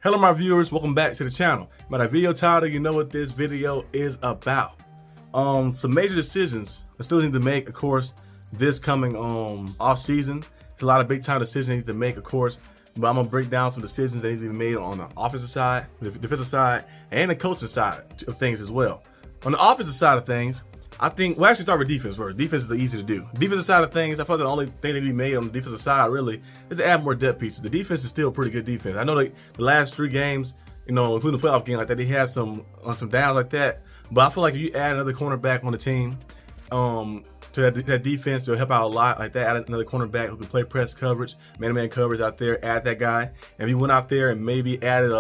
Hello my viewers, welcome back to the channel. By the video title, you know what this video is about. Some major decisions I still need to make, of course, this coming off season. There's a lot of big time decisions I need to make, of course, but I'm gonna break down some decisions that need to be made on the offensive side, the defensive side, and the coaching side of things as well. On the offensive side of things, I think, well, actually start with defense first. Defense is the easy to do. Defensive side of things, I thought the only thing that be made on the defensive side really is to add more depth pieces. The defense is still pretty good defense. I know like the last 3 games, you know, including the playoff game like that, they had some downs like that. But I feel like if you add another cornerback on the team to that defense, it'll help out a lot like that. Add another cornerback who can play press coverage, man-to-man coverage out there, add that guy. And if you went out there and maybe added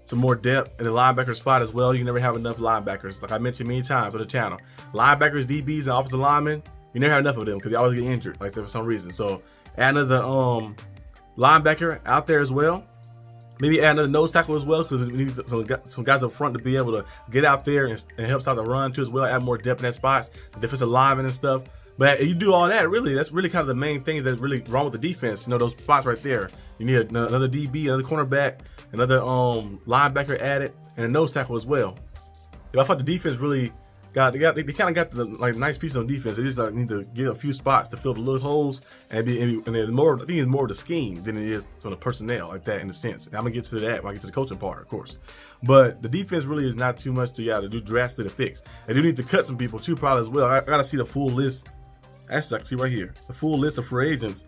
some more depth in the linebacker spot as well, you can never have enough linebackers. Like I mentioned many times on the channel, linebackers, DBs, and offensive linemen, you never have enough of them because they always get injured like that for some reason. So add another linebacker out there as well. Maybe add another nose tackle as well because we need some guys up front to be able to get out there and help stop the run too as well. Add more depth in that spots, the defensive linemen and stuff. But if you do all that, really, that's really kind of the main things that's really wrong with the defense. You know, those spots right there. You need another DB, another cornerback, another linebacker added, and a nose tackle as well. If I thought the defense really they kind of got the nice piece on defense. They just need to get a few spots to fill the little holes, and there's more. I think it's more of the scheme than it is from the personnel like that in a sense. And I'm gonna get to that when I get to the coaching part, of course. But the defense really is not too much to do drastically to fix. They do need to cut some people too, probably as well. I gotta see the full list. Actually, I can see right here the full list of free agents.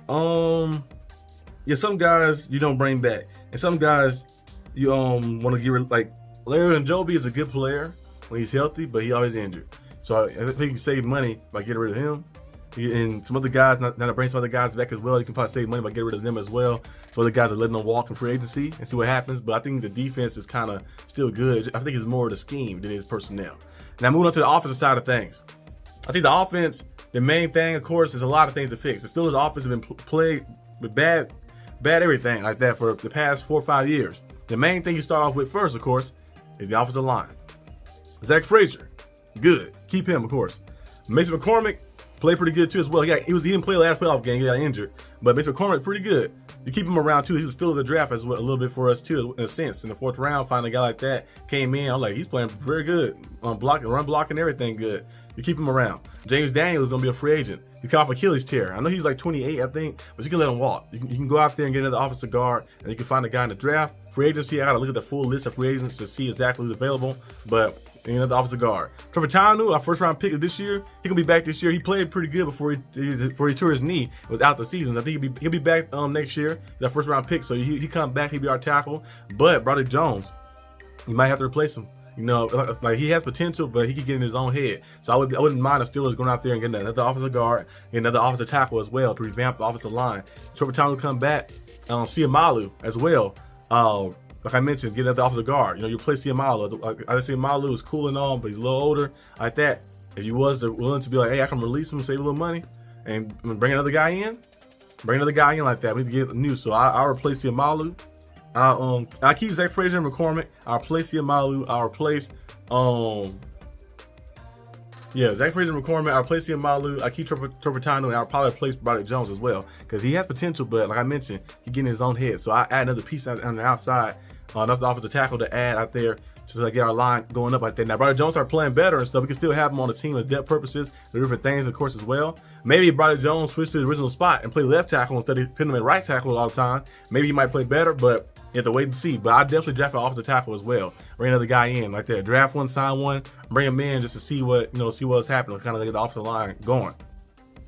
Yeah, some guys you don't bring back, and some guys you want to get rid. Like Larry Njoku is a good player when he's healthy, but he always injured. So I think you can save money by getting rid of him. And some other guys, not to bring some other guys back as well, you can probably save money by getting rid of them as well. So other guys are letting them walk in free agency and see what happens. But I think the defense is kind of still good. I think it's more of the scheme than it is personnel. Now moving on to the offensive side of things. I think the offense, the main thing, of course, is a lot of things to fix. The Steelers' offense has been played with bad everything like that for the past 4 or 5 years. The main thing you start off with first, of course, is the offensive line. Zach Frazier, good. Keep him, of course. Mason McCormick played pretty good too as well. He didn't play the last playoff game. He got injured, but Mason McCormick pretty good. You keep him around too. He's still in the draft as well, a little bit for us too, in a sense. In the 4th round, finding a guy like that came in. I'm like, he's playing very good on blocking, run blocking, everything good. You keep him around. James Daniels is gonna be a free agent. He come off Achilles tear. I know he's like 28, I think, but you can let him walk. You can go out there and get another offensive guard, and you can find a guy in the draft. Free agency, I gotta look at the full list of free agents to see exactly who's available, but another offensive guard. Trevor Townu, our 1st round pick of this year, he gonna be back this year. He played pretty good before he tore his knee. It was out the season. I think he'll be back next year. That 1st round pick, so he come back. He'll be our tackle. But Broderick Jones, you might have to replace him. You know, like he has potential, but he could get in his own head. So I wouldn't mind the Steelers going out there and getting another offensive guard and another offensive tackle as well to revamp the offensive line. Trevor Townu will come back. Siamalu as well. Like I mentioned, get another offensive guard. You know, you play Siamalu. I see Siamalu is cool and all, but he's a little older. Like that. If you was willing to be like, hey, I can release him, save a little money, and bring another guy in, like that. We need to get new. So I'll replace Siamalu. I keep Zach Frazier and McCormick. I'll replace Siamalu. I'll replace Zach Frazier and McCormick. I'll replace Siamalu. I keep Trevor Townu, and I'll probably replace Broderick Jones as well because he has potential, but like I mentioned, he getting in his own head. So I add another piece on the outside. That's the offensive tackle to add out there to get our line going up like that. Now, Broderick Jones start playing better and stuff. We can still have him on the team as depth purposes, the different things, of course, as well. Maybe Broderick Jones switch to his original spot and play left tackle instead of putting him at right tackle all the time. Maybe he might play better, but you have to wait and see. But I definitely draft an offensive tackle as well. Bring another guy in like that. Draft one, sign one, bring him in just to see what's happening, kind of get the offensive line going.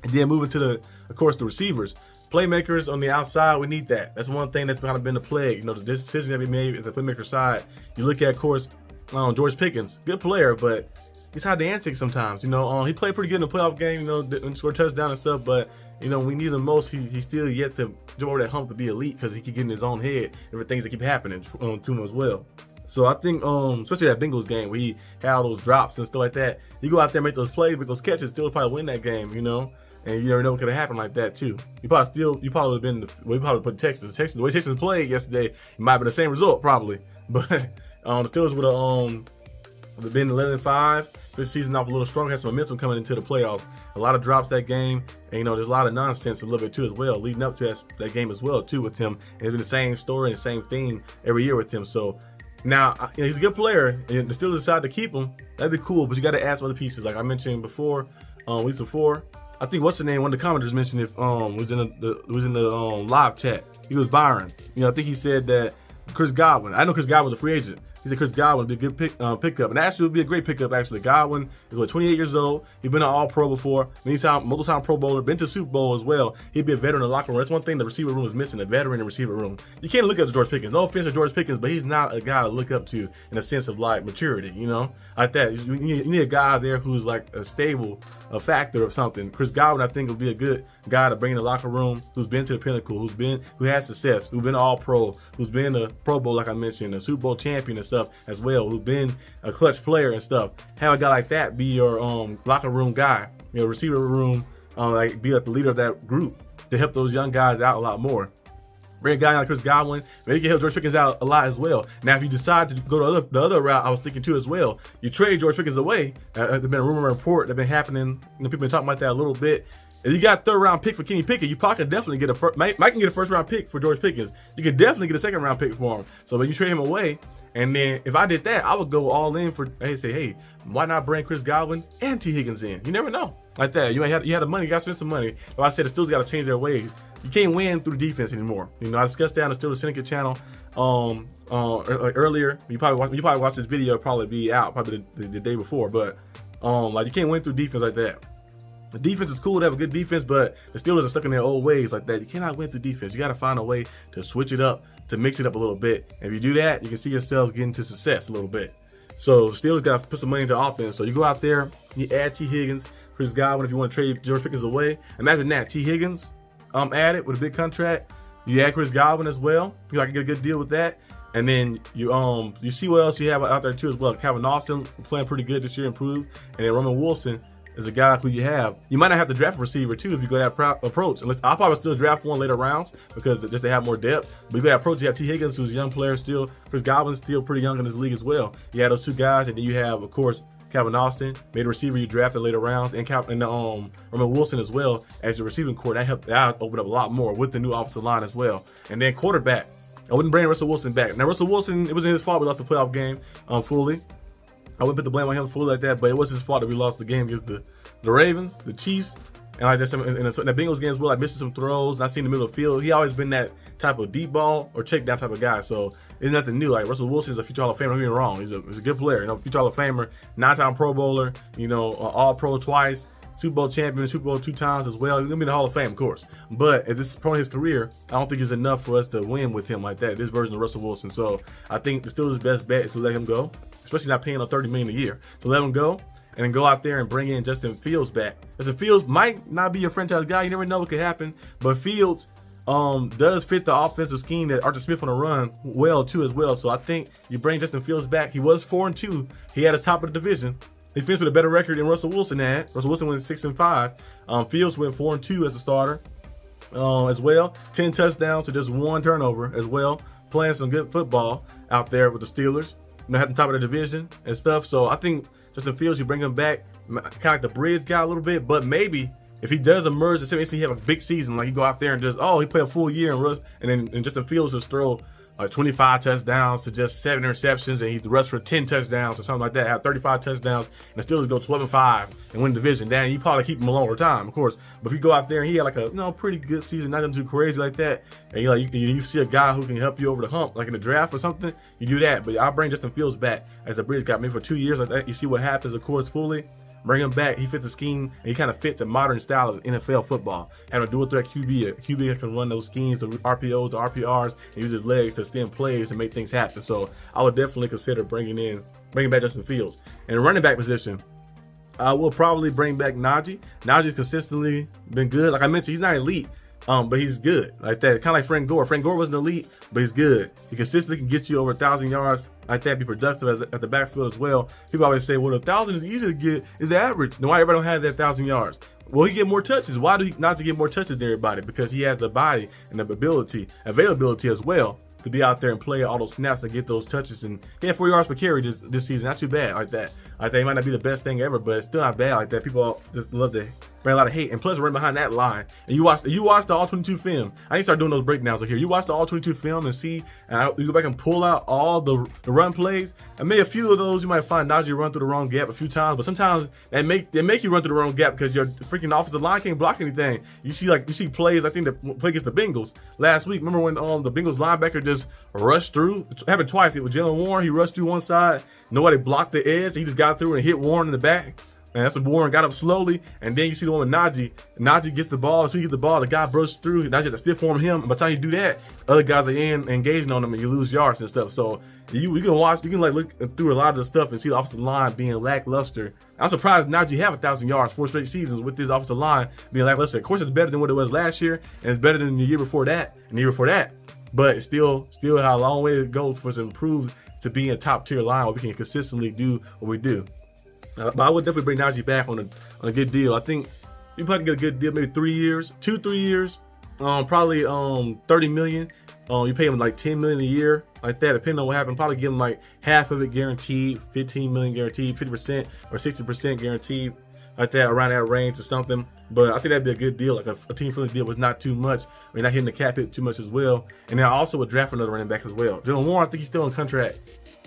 And then moving to of course, the receivers. Playmakers on the outside, we need that. That's one thing that's kind of been the plague. You know, the decision that we made at the playmaker side. You look at, of course, George Pickens, good player, but he's hard to antics sometimes. You know, he played pretty good in the playoff game. You know, and scored touchdown and stuff. But you know, we need him most. He's still yet to jump over that hump to be elite because he keep getting in his own head. Different things that keep happening to him as well. So I think, especially that Bengals game where he had all those drops and stuff like that. You go out there, make those plays, make those catches, still probably win that game. You know. And you never know what could have happened like that too. You probably would have been. We probably put Texas. The way Texas played yesterday, it might have been the same result probably. But the Steelers would have They've been 11-5. This season off a little strong, had some momentum coming into the playoffs. A lot of drops that game, and there's a lot of nonsense a little bit too as well, leading up to that game as well too with him. And it's been the same story and the same theme every year with him. So now he's a good player, and the Steelers decide to keep him. That'd be cool, but you got to add some other pieces, like I mentioned before, weeks before. I think what's the name? One of the commenters mentioned if was in the live chat. He was Byron. I think he said that Chris Godwin. I know Chris Godwin's a free agent. He said Chris Godwin would be a good pickup, and actually would be a great pickup. Actually, Godwin is 28 years old. He's been an All-Pro before, multiple-time Pro Bowler, been to Super Bowl as well. He'd be a veteran in the locker room. That's one thing the receiver room is missing: a veteran in the receiver room. You can't look up to George Pickens. No offense to George Pickens, but he's not a guy to look up to in a sense of like maturity. Like that. You need a guy there who's like a stable, a factor of something. Chris Godwin, I think, would be a good guy to bring in the locker room, who's been to the pinnacle, who has success, who's been All-Pro, who's been a Pro Bowl, like I mentioned, a Super Bowl champion and stuff as well, who's been a clutch player and stuff. Have a guy like that be your locker room guy, receiver room, be like the leader of that group to help those young guys out a lot more. Bring a guy like Chris Godwin, maybe you can help George Pickens out a lot as well. Now, if you decide to go the other route, I was thinking too as well, you trade George Pickens away. There's been a rumor report that's been happening. People been talking about that a little bit. If you got a third-round pick for Kenny Pickett, you probably can definitely get Mike can get a first-round pick for George Pickens. You can definitely get a second-round pick for him. So when you trade him away, and then if I did that, I would go all in for, hey, why not bring Chris Godwin and T. Higgins in? You never know. Like that. You had the money, you got to spend some money. Like I said, the Steelers got to change their ways. You can't win through defense anymore. I discussed that on the Steelers Syndicate channel earlier. You probably watched this video, probably be out probably the day before, but you can't win through defense like that. The defense is cool to have a good defense, but the Steelers are stuck in their old ways like that. You cannot win through defense. You got to find a way to switch it up, to mix it up a little bit. And if you do that, you can see yourselves getting to success a little bit. So Steelers got to put some money into offense. So you go out there, you add T. Higgins, Chris Godwin if you want to trade George Pickens away. Imagine that, T. Higgins added with a big contract. You add Chris Godwin as well. You can get a good deal with that. And then you see what else you have out there too as well. Calvin Austin playing pretty good this year, improved. And then Roman Wilson is a guy who you have. You might not have to draft a receiver too if you go that approach. I'll probably still draft one later rounds because just they have more depth. But if you go that approach, you have T. Higgins, who's a young player still. Chris Godwin's still pretty young in this league as well. You have those two guys, and then you have, of course, Calvin Austin, made a receiver you drafted later rounds, and Roman Wilson as well as your receiving core. That opened up a lot more with the new offensive line as well. And then quarterback, I wouldn't bring Russell Wilson back. Now Russell Wilson, it wasn't his fault we lost the playoff game fully. I wouldn't put the blame on him fully like that, but it was his fault that we lost the game against the Ravens, the Chiefs, and like I said, in the Bengals games, well, like missing some throws, not seeing the middle of the field. He always been that type of deep ball or check down type of guy. So it's nothing new. Like Russell Wilson is a future Hall of Famer. I'm being wrong. He's a good player. Future Hall of Famer, 9-time Pro Bowler. All-Pro twice, Super Bowl champion, Super Bowl 2 times as well. He's gonna be in the Hall of Fame, of course. But at this point in his career, I don't think it's enough for us to win with him like that. This version of Russell Wilson. So I think the Steelers' best bet is to let him go, especially not paying him $30 million a year. To let him go and then go out there and bring in Justin Fields back. Justin Fields might not be your franchise guy. You never know what could happen. But Fields does fit the offensive scheme that Arthur Smith want to run well too as well. So I think you bring Justin Fields back. He was 4-2. He had his top of the division. He finished with a better record than Russell Wilson had. Russell Wilson went 6-5. Fields went 4-2 as a starter as well. 10 touchdowns to just 1 turnover as well. Playing some good football out there with the Steelers. Had the top of the division and stuff. So I think Justin Fields, you bring him back, kind of like the bridge guy a little bit. But maybe if he does emerge, and he have a big season, like you go out there and just, he played a full year and Justin Fields just throw 25 touchdowns to just 7 interceptions, and he rushed for 10 touchdowns or something like that. Have 35 touchdowns, and the Steelers go 12-5 and win the division. Then you probably keep him a longer time, of course. But if you go out there and he had like a pretty good season, not too crazy like that, and you see a guy who can help you over the hump, like in the draft or something, you do that. But I'll bring Justin Fields back as a bridge guy, maybe for 2 years like that. You see what happens, of course, fully. Bring him back. He fit the scheme, and he kind of fit the modern style of NFL football. Having a dual threat QB, a QB that can run those schemes, the RPOs, the RPRs, and use his legs to extend plays and make things happen. So I would definitely consider bringing back Justin Fields. In the running back position, I will probably bring back Najee. Najee's consistently been good. Like I mentioned, he's not elite, but he's good like that. Kind of like Frank Gore. Frank Gore wasn't elite, but he's good. He consistently can get you over 1,000 yards like that, be productive at the backfield as well. People always say, well, 1,000 is easy to get, is the average. No, why everybody don't have that 1,000 yards? Well, he get more touches. Why do he not to get more touches than everybody? Because he has the body and the availability as well to be out there and play all those snaps to get those touches. And he had 4 yards per carry this season. Not too bad like that. I think it might not be the best thing ever, but it's still not bad like that. People just love to bring a lot of hate. And plus, right behind that line, and you watch the all 22 film. I need to start doing those breakdowns here. You watch the all 22 film and see, and you go back and pull out all the run plays. And maybe a few of those you might find Najee run through the wrong gap a few times, but sometimes they make you run through the wrong gap because your freaking offensive line can't block anything. You see plays. I think the play against the Bengals last week. Remember when the Bengals linebacker just rushed through? It happened twice. It was Jalen Warren. He rushed through one side. Nobody blocked the edge. He just got through and hit Warren in the back. And that's when Warren got up slowly. And then you see the one with Najee. Najee gets the ball. As soon as he gets the ball, the guy bursts through. Najee has to stiff arm him. And by the time you do that, other guys are engaging on him and you lose yards and stuff. So you can like look through a lot of the stuff and see the offensive line being lackluster. I'm surprised Najee have 1,000 yards 4 straight seasons with this offensive line being lackluster. Of course, it's better than what it was last year, and it's better than the year before that and the year before that. But it's still how a long way to go for us to improve to be a top tier line where we can consistently do what we do. But I would definitely bring Najee back on a good deal. I think you probably get a good deal, maybe 3 years, 2-3 years, probably $30 million. You pay him like $10 million a year, like that, depending on what happened. Probably give him like half of it guaranteed, $15 million guaranteed, 50% or 60% guaranteed, like that, around that range or something. But I think that'd be a good deal. Like a team-friendly deal was not too much. I mean, not hitting the cap hit too much as well. And then I also would draft another running back as well. Jalen Warren, I think he's still on contract.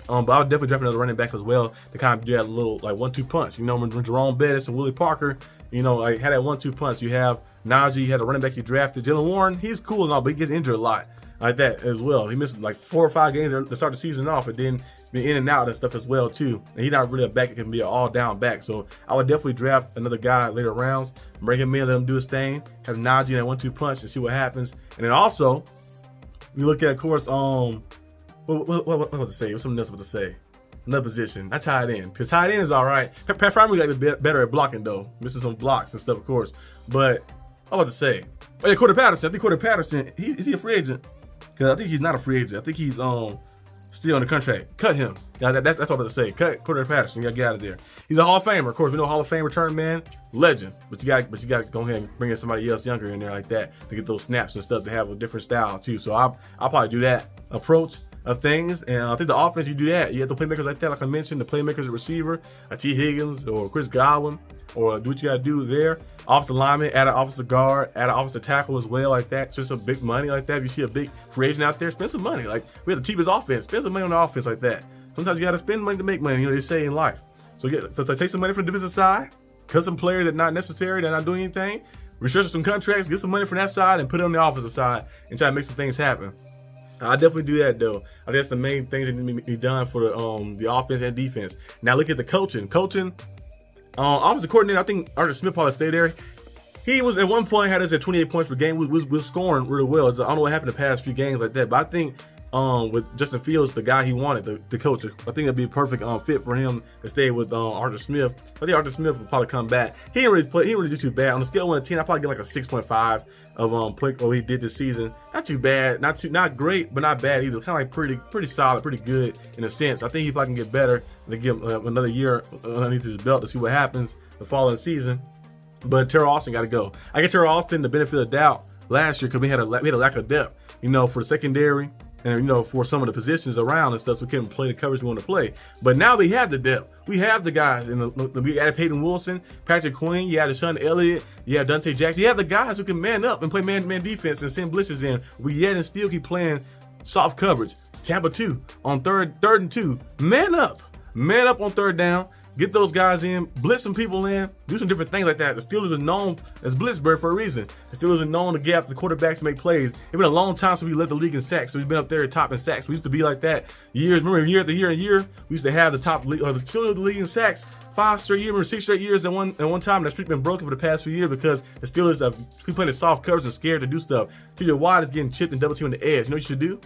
But I would definitely draft another running back as well to kind of do that little like 1-2 punch. You know, when Jerome Bettis and Willie Parker, you know, like had that 1-2 punch. You have Najee, you had a running back you drafted. Jalen Warren, he's cool and all, but he gets injured a lot like that as well. He missed like 4 or 5 games to start the season off, and then been in and out and stuff as well too. And he's not really a back; it can be an all-down back. So I would definitely draft another guy later rounds, bring him in, let him do his thing, have Najee in that 1-2 punch and see what happens. And then also, we look at, of course, what was to say? What's something else to say? Another position. I tied in because tied in is all right. Pat Fryermuth got to be better at blocking though, missing some blocks and stuff, of course. But I was to say, oh yeah, Corey Patterson. I think Corey Patterson. Is he a free agent? Because I think he's not a free agent. I think he's still on the contract. Cut him. That's what I was about to say. Cut Corey Patterson. You gotta get out of there. He's a Hall of Famer, of course. We know Hall of Fame return man, legend. But you got to go ahead and bring in somebody else younger in there like that to get those snaps and stuff to have a different style too. So I'll probably do that approach of things. And I think the offense, you do that. You have the playmakers like that, like I mentioned, the playmakers, the receiver, a T. Higgins or Chris Godwin, or do what you got to do there. Offensive lineman, add an offensive guard, add an offensive tackle as well, like that. Spend some big money like that. If you see a big free agent out there, spend some money. Like, we have the cheapest offense. Spend some money on the offense like that. Sometimes you got to spend money to make money, you know, they say in life. So take some money from the defensive side, cut some players that are not necessary, that are not doing anything, restructure some contracts, get some money from that side, and put it on the offensive side and try to make some things happen. I definitely do that though. I think that's the main things that need to be done for the offense and defense. Now look at the coaching. Offensive coordinator, I think Arthur Smith probably stayed there. He was at one point had us at 28 points per game. We was scoring really well. I don't know what happened the past few games like that, but I think with Justin Fields, the guy he wanted, the coach, I think it'd be a perfect fit for him to stay with Arthur Smith. I think Arthur Smith will probably come back. He didn't really do too bad. On a scale of 1 to 10, I probably get like a 6.5 of what he did this season. Not too bad, not great, but not bad either. Kind of like pretty solid, pretty good in a sense. I think he probably can get better to give him another year underneath his belt to see what happens the following season. But Terrell Austin got to go. I get Terrell Austin the benefit of the doubt last year because we had a lack of depth, you know, for the secondary. And, you know, for some of the positions around and stuff, so we couldn't play the coverage we want to play. But now we have the depth. We have the guys. We added Peyton Wilson, Patrick Queen, you had Deshaun Elliott, you have Dante Jackson. You have the guys who can man up and play man-to-man defense and send blitzes in. We yet and still keep playing soft coverage. Tampa 2 on third and 2. Man up on third down. Get those guys in, blitz some people in, do some different things like that. The Steelers are known as Blitzburg for a reason. The Steelers are known to gap the quarterbacks to make plays. It's been a long time since we led the league in sacks, so we've been up there at top in sacks. We used to be like that remember year after year, we used to have the top league, or the Steelers of the league in sacks 5 straight years, or 6 straight years at one time. That streak been broken for the past few years because the Steelers have been playing the soft coverage and scared to do stuff. TJ Watt is getting chipped and double teamed on the edge. You know what you should do?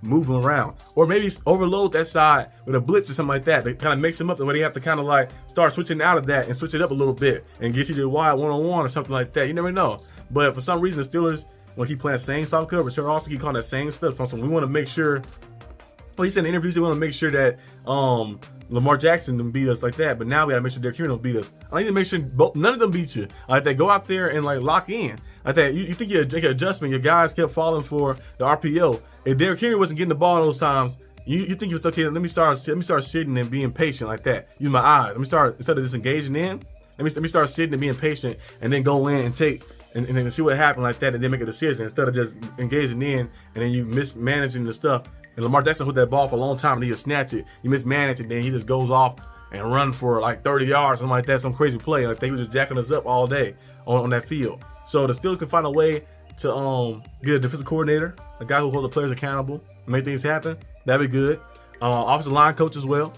Move him around, or maybe overload that side with a blitz or something like that. That kind of makes him up, and where they have to kind of like start switching out of that and switch it up a little bit and get you to wide one-on-one or something like that. You never know. But for some reason, the Steelers want to keep playing the same soft coverage. They're also keep calling that same stuff. So we want to make sure. Well, he said in interviews they want to make sure that Lamar Jackson didn't beat us like that, but now we gotta make sure Derrick Henry don't beat us. I need to make sure none of them beat you. Like they go out there and like lock in. Like that, you think you make an adjustment. Your guys kept falling for the RPO. If Derrick Henry wasn't getting the ball those times, you think you was okay. Let me start sitting and being patient like that. Use my eyes. Let me start, instead of just engaging in. Let me start sitting and being patient, and then go in and take and then see what happened like that, and then make a decision instead of just engaging in and then you mismanaging the stuff. And Lamar Jackson hold that ball for a long time and he'll snatch it. You mismanage it, then he just goes off and run for like 30 yards, something like that, some crazy play. Like they were just jacking us up all day on that field. So the Steelers can find a way to get a defensive coordinator, a guy who holds the players accountable, and make things happen. That'd be good. Offensive line coach as well.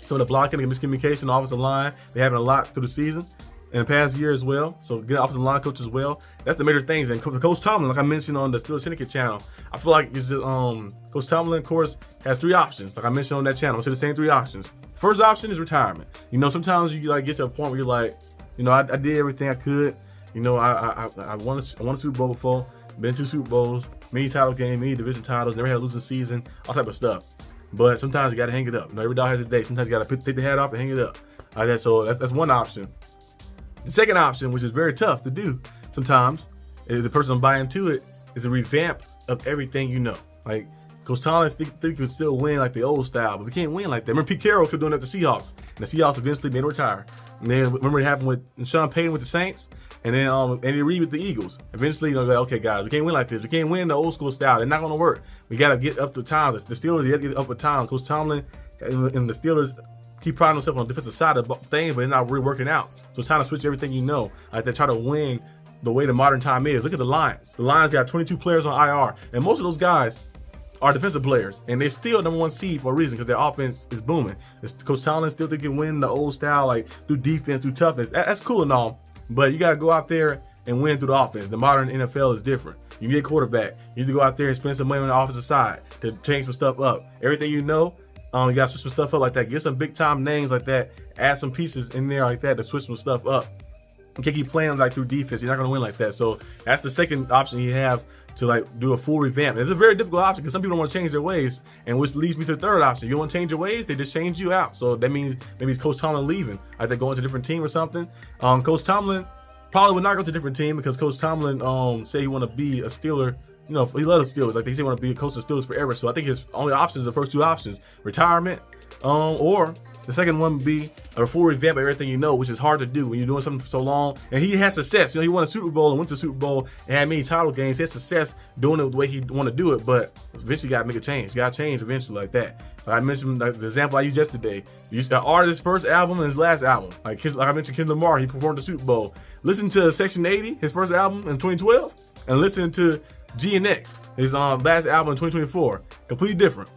Some of the blocking and miscommunication, the offensive line, they having a lot through the season in the past year as well. So good offensive line coach as well. That's the major things. And Coach Tomlin, like I mentioned on the Steelers Syndicate channel, I feel like it's just, Coach Tomlin, of course, has 3 options. Like I mentioned on that channel, I say the same 3 options. First option is retirement. You know, sometimes you like get to a point where you're like, you know, I did everything I could. You know, I won a Super Bowl before, been to Super Bowls, many title games, many division titles, never had a losing season, all type of stuff. But sometimes you got to hang it up. You know, every dog has a day. Sometimes you got to take the hat off and hang it up. Like that. So that's one option. The second option, which is very tough to do sometimes, is the person buying into it, is a revamp of everything you know. Like Coach Tomlin think we could still win like the old style, but we can't win like that. Remember Pete Carroll kept doing that to the Seahawks, and the Seahawks eventually made him retire. And then remember it happened with Sean Payton with the Saints, and then Andy Reid with the Eagles. Eventually, you know, like, okay, guys, we can't win like this. We can't win the old school style. They're not going to work. We got to get up to times. The Steelers got to get up to times. Coach Tomlin and the Steelers keep priding themselves on the defensive side of things, but it's not really working out. So it's time to switch everything you know. Like they try to win the way the modern time is. Look at the Lions. The Lions got 22 players on IR, and most of those guys are defensive players, and they're still #1 seed for a reason because their offense is booming. Coach Tomlin still think can win the old style, like through defense, through toughness. That's cool and all, but you got to go out there and win through the offense. The modern NFL is different. You need a quarterback. You need to go out there and spend some money on the offensive side to change some stuff up. Everything you know, you got to switch some stuff up like that. Get some big time names like that. Add some pieces in there like that to switch some stuff up. You can't keep playing like through defense. You're not going to win like that. So that's the second option you have to like do a full revamp. It's a very difficult option because some people don't want to change their ways, and which leads me to the third option. You don't want to change your ways, they just change you out. So that means maybe Coach Tomlin leaving. Like they're going to a different team or something. Coach Tomlin probably would not go to a different team because Coach Tomlin say he want to be a Steeler. You know, he loves the Steelers. Like they say he want to be a coach of the Steelers forever. So I think his only options, the first 2 options, retirement, or the second one would be a full revamp of everything you know, which is hard to do when you're doing something for so long. And he has success. You know, he won a Super Bowl and went to the Super Bowl and had many title games. He has success doing it the way he want to do it, but eventually you got to make a change. You got to change eventually like that. Like I mentioned, like the example I used yesterday. The artist's first album and his last album. Like I mentioned, Kendrick Lamar, he performed the Super Bowl. Listen to Section 80, his first album in 2012, and listen to G&X, his last album in 2024. Completely different.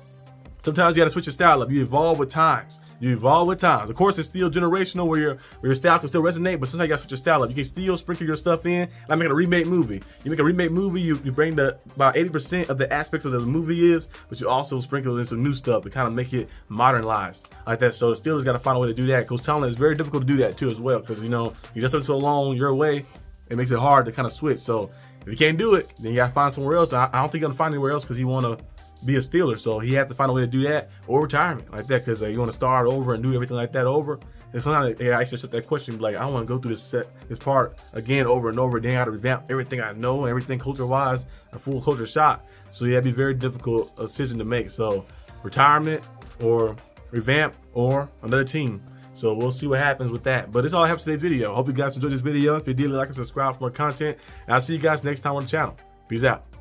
Sometimes you got to switch your style up. You evolve with times. Of course, it's still generational where your style can still resonate, but sometimes you got to switch your style up. You can still sprinkle your stuff in. Like making a remake movie. You make a remake movie, you bring about 80% of the aspects of the movie but you also sprinkle in some new stuff to kind of make it modernized like that. So the Steelers got to find a way to do that. Coach Tomlin is very difficult to do that too as well because, you know, you just something so long your way, it makes it hard to kind of switch. So if you can't do it, then you got to find somewhere else. I don't think you're going to find anywhere else because you want to be a Steeler, so he had to find a way to do that, or retirement like that, because you want to start over and do everything like that over. And sometimes I actually set that question, like I don't want to go through this part again over and over. Then I got to revamp everything I know and everything culture-wise, a full culture shot. So yeah, it'd be a very difficult decision to make. So retirement or revamp or another team. So we'll see what happens with that. But that's all I have for today's video. I hope you guys enjoyed this video. If you did, like and subscribe for more content. And I'll see you guys next time on the channel. Peace out.